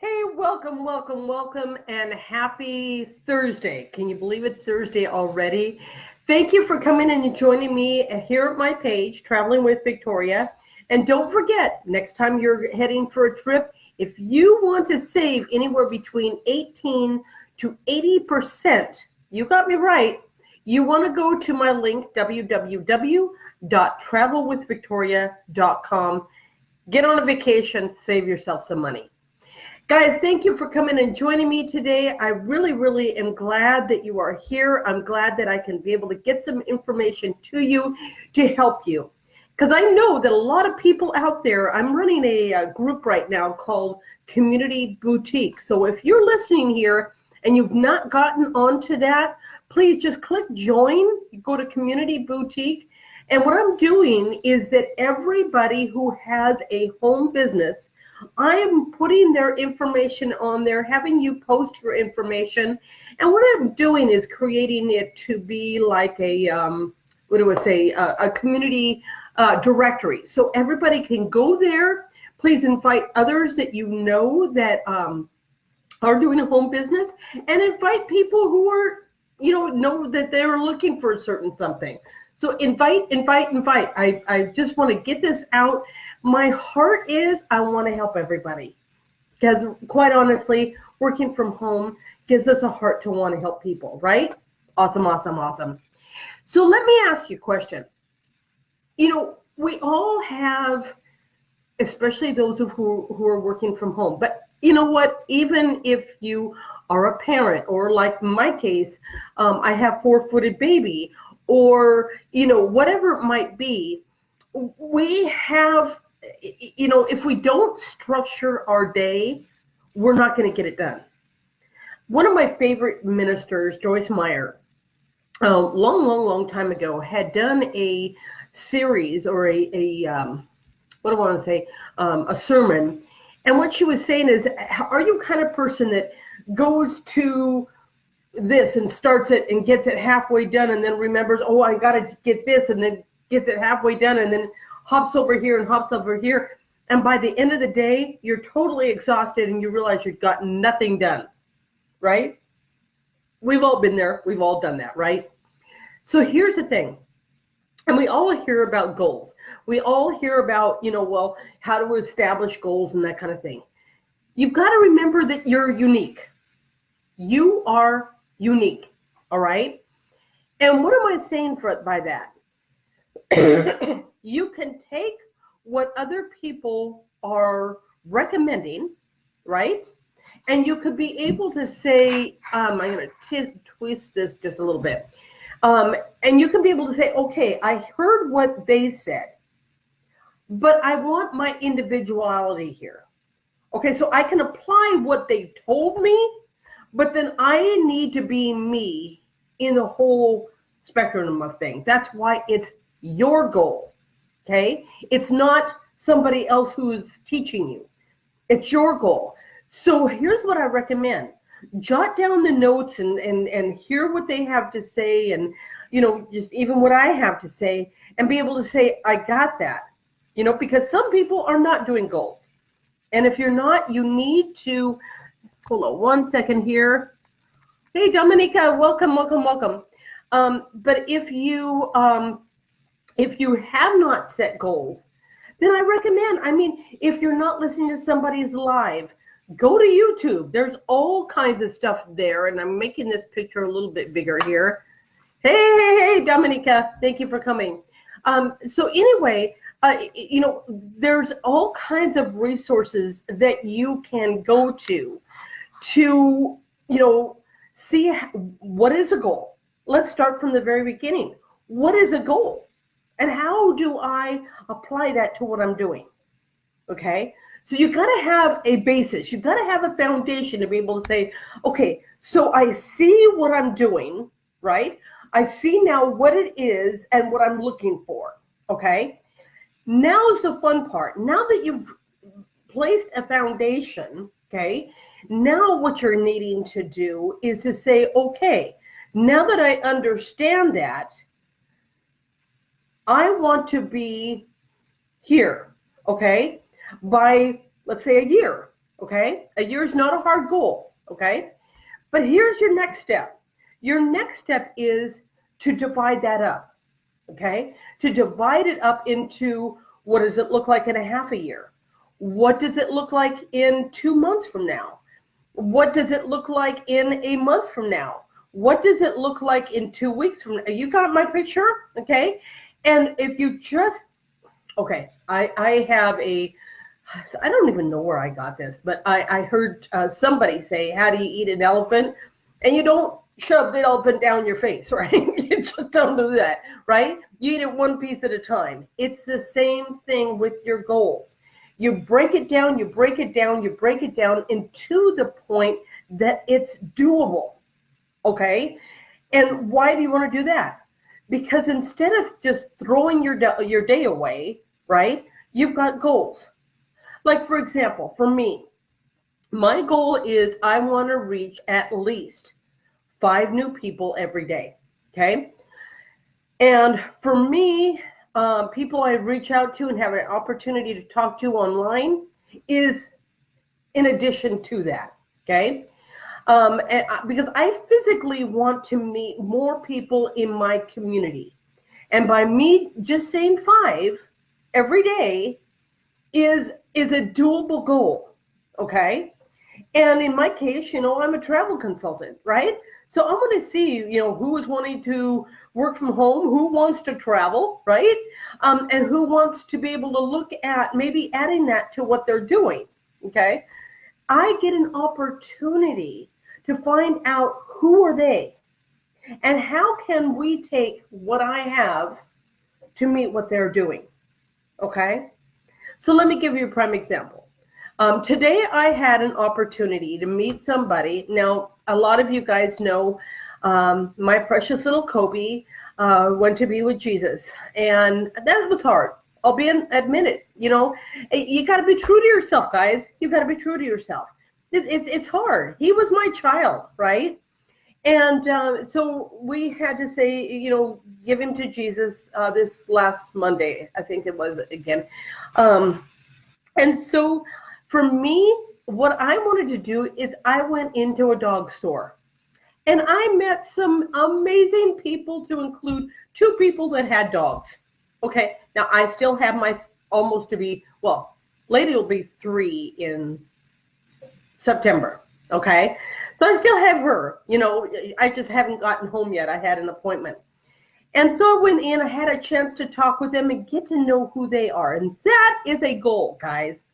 Hey, welcome, welcome, welcome, and happy Thursday. Can you believe it's Thursday already? Thank you for coming and joining me here at my page, Traveling with Victoria. And don't forget, next time you're heading for a trip, if you want to save anywhere between 18 to 80%, you got me right, you want to go to my link, www.travelwithvictoria.com. Get on a vacation, save yourself some money. Guys, thank you for coming and joining me today. I really am glad that you are here. I'm glad that I can be able to get some information to you to help you. Because I know that a lot of people out there, I'm running a group right now called Community Boutique. So if you're listening here and you've not gotten onto that, please just click join. You go to Community Boutique. And what I'm doing is that everybody who has a home business, I am putting their information on there, having you post your information. And what I'm doing is creating it to be like a, a community directory. So everybody can go there. Please invite others that you know that are doing a home business, and invite people who are, know that they're looking for a certain something. So invite. I just want to get this out. My heart is I want to help everybody, because quite honestly, working from home gives us a heart to want to help people, right? Awesome. So let me ask you a question. We all have, especially those who are working from home, but you know what? Even if you are a parent, or like my case, I have 4-footed baby, or whatever it might be, we have, if we don't structure our day, we're not going to get it done. One of my favorite ministers, Joyce Meyer, long time ago, had done a series, or a sermon. And what she was saying is, are you kind of person that goes to this and starts it and gets it halfway done and then remembers, oh, I got to get this, and then gets it halfway done and then hops over here and hops over here. And by the end of the day, you're totally exhausted and you realize you've got nothing done, right? We've all been there. We've all done that, right? So here's the thing. And we all hear about goals. We all hear about, how to establish goals and that kind of thing. You've got to remember that you're unique. You are unique, all right? And what am I saying by that? You can take what other people are recommending, right? And you could be able to say, I'm going to twist this just a little bit. And you can be able to say, okay, I heard what they said, but I want my individuality here. Okay, so I can apply what they told me, but then I need to be me in the whole spectrum of things. That's why it's your goal, okay? It's not somebody else who's teaching you. It's your goal. So here's what I recommend. Jot down the notes and hear what they have to say, and, just even what I have to say, and be able to say, I got that, because some people are not doing goals. And if you're not, you need to, hold on one second here. Hey, Dominica, welcome. But if you have not set goals, then I recommend, if you're not listening to somebody's live, go to YouTube. There's all kinds of stuff there, and I'm making this picture a little bit bigger here. Hey, Dominica, thank you for coming. So anyway, there's all kinds of resources that you can go to, see what is a goal. Let's start from the very beginning. What is a goal? And how do I apply that to what I'm doing? Okay? So you got to have a basis. You've got to have a foundation to be able to say, okay, so I see what I'm doing, right? I see now what it is and what I'm looking for, okay? Now's the fun part. Now that you've placed a foundation, okay, now what you're needing to do is to say, okay, now that I understand that, I want to be here, okay, by, let's say, a year, Okay? A year is not a hard goal. Okay? But here's your next step. Your next step is to divide that up. Okay? To divide it up into, what does it look like in a half a year? What does it look like in 2 months from now? What does it look like in a month from now? What does it look like in 2 weeks from now? You got my picture? Okay? And if you just, okay, I have a, I don't even know where I got this, but I heard somebody say, how do you eat an elephant? And you don't shove the elephant down your face, right? You just don't do that, right? You eat it one piece at a time. It's the same thing with your goals. You break it down, you break it down, you break it down into the point that it's doable, okay? And why do you want to do that? Because instead of just throwing your day away, right, you've got goals. Like, for example, for me, my goal is I want to reach at least 5 new people every day, okay? And for me, people I reach out to and have an opportunity to talk to online is in addition to that, okay? Because I physically want to meet more people in my community. And by me just saying 5 every day is a doable goal, okay? And in my case, I'm a travel consultant, right? So I'm going to see, who is wanting to work from home, who wants to travel, right? And who wants to be able to look at maybe adding that to what they're doing, okay? I get an opportunity to find out who are they and how can we take what I have to meet what they're doing, okay? So let me give you a prime example. Today I had an opportunity to meet somebody. Now, a lot of you guys know my precious little Kobe went to be with Jesus. And that was hard. I'll admit it. You got to be true to yourself, guys. You got to be true to yourself. It's hard. He was my child, right? And so we had to say, give him to Jesus this last Monday, I think it was again. And so for me, what I wanted to do is I went into a dog store and I met some amazing people, to include 2 people that had dogs. Okay, now I still have my almost to be, well, lady will be 3 in September. Okay, so I still have her, I just haven't gotten home yet. I had an appointment. And so I went in, I had a chance to talk with them and get to know who they are. And that is a goal, guys.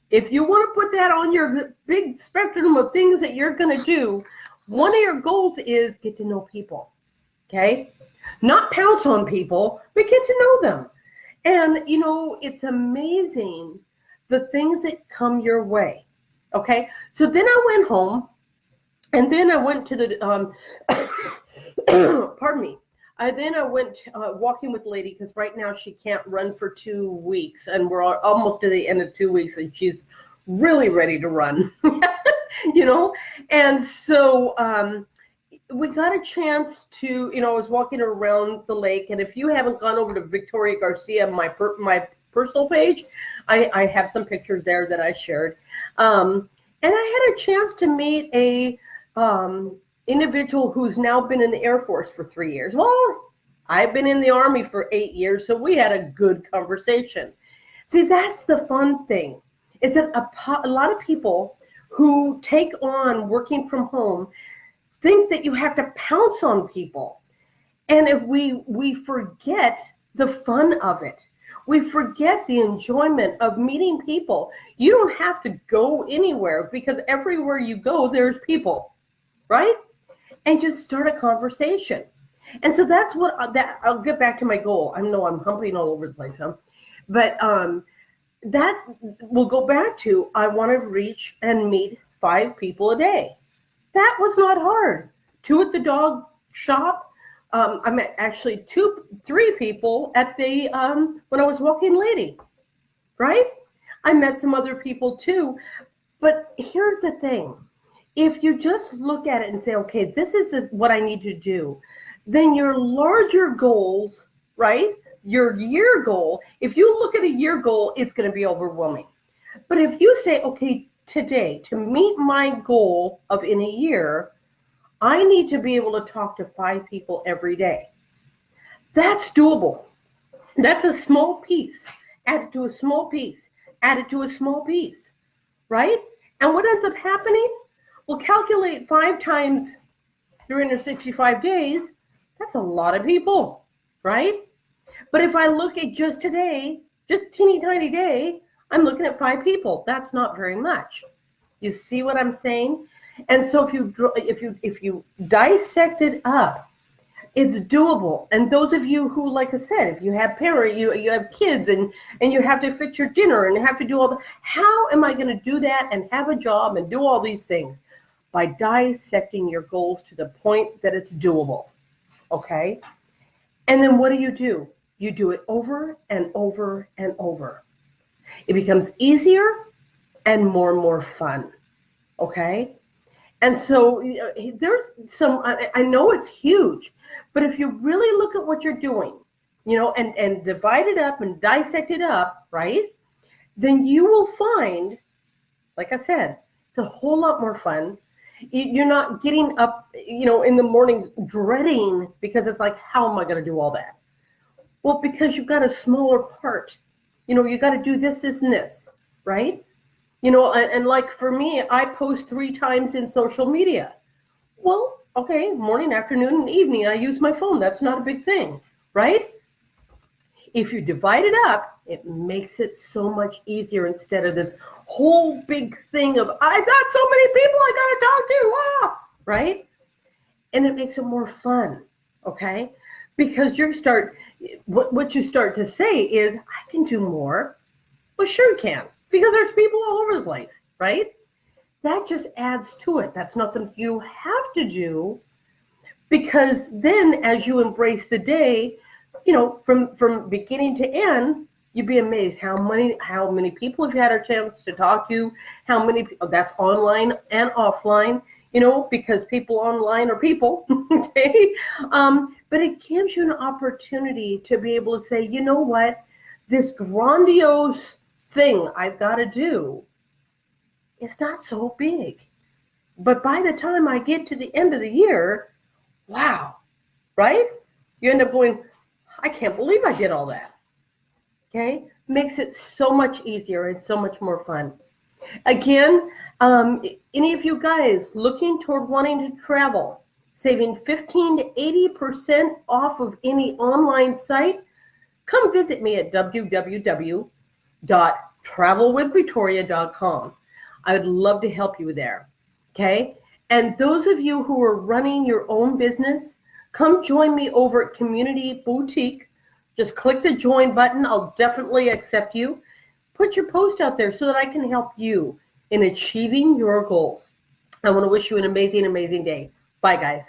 If you want to put that on your big spectrum of things that you're going to do, one of your goals is get to know people, okay? Not pounce on people, but get to know them. And, it's amazing the things that come your way, okay? So then I went home, and then I went to the, pardon me. I went walking with Lady, because right now she can't run for 2 weeks, and we're almost to the end of 2 weeks, and she's really ready to run, And so we got a chance to, I was walking around the lake, and if you haven't gone over to Victoria Garcia, my personal page, I have some pictures there that I shared, and I had a chance to meet a individual who's now been in the Air Force for 3 years. Well, I've been in the Army for 8 years, so we had a good conversation. See, that's the fun thing. It's that a lot of people who take on working from home think that you have to pounce on people. And if we forget the fun of it, we forget the enjoyment of meeting people. You don't have to go anywhere, because everywhere you go, there's people, right? And just start a conversation. And so that's I'll get back to my goal. I know I'm humping all over the place, but that will go back to, I want to reach and meet 5 people a day. That was not hard. 2 at the dog shop. I met actually 3 people at the, when I was walking Lady, right? I met some other people too. But here's the thing. If you just look at it and say, okay, this is what I need to do, then your larger goals, right? Your year goal, if you look at a year goal, it's going to be overwhelming. But if you say, okay, today, to meet my goal of in a year, I need to be able to talk to 5 people every day. That's doable. That's a small piece, added to a small piece, added to a small piece, right? And what ends up happening? Well, calculate 5 times 365 days. That's a lot of people, right? But if I look at just today, just teeny tiny day, I'm looking at 5 people. That's not very much. You see what I'm saying? And so if you dissect it up, it's doable. And those of you who, like I said, if you have parents, you have kids, and you have to fix your dinner and you have to do all that, how am I going to do that and have a job and do all these things? By dissecting your goals to the point that it's doable. Okay? And then what do? You do it over and over and over. It becomes easier and more fun. Okay? And so there's some, I know it's huge, but if you really look at what you're doing, and divide it up and dissect it up, right? Then you will find, like I said, it's a whole lot more fun. You're not getting up, in the morning dreading, because it's like, how am I going to do all that? Well, because you've got a smaller part. You got to do this, and this, right? And like for me, I post 3 times in social media. Well, okay, morning, afternoon, and evening, I use my phone. That's not a big thing, right? If you divide it up, it makes it so much easier instead of this whole big thing of, I got so many people I got to talk to, right? And it makes it more fun, okay? Because what you start to say is, I can do more. Well, sure you can, because there's people all over the place, right? That just adds to it. That's not something you have to do, because then as you embrace the day, from beginning to end, you'd be amazed how many people have had a chance to talk to, how many, that's online and offline, because people online are people, okay? But it gives you an opportunity to be able to say, you know what, this grandiose thing I've got to do, it's not so big. But by the time I get to the end of the year, wow, right? You end up going, I can't believe I did all that. Okay? Makes it so much easier and so much more fun. Again, any of you guys looking toward wanting to travel, saving 15 to 80% off of any online site, come visit me at www.travelwithvictoria.com. I would love to help you there, okay? And those of you who are running your own business, come join me over at Community Boutique. Just click the join button. I'll definitely accept you. Put your post out there so that I can help you in achieving your goals. I want to wish you an amazing, amazing day. Bye, guys.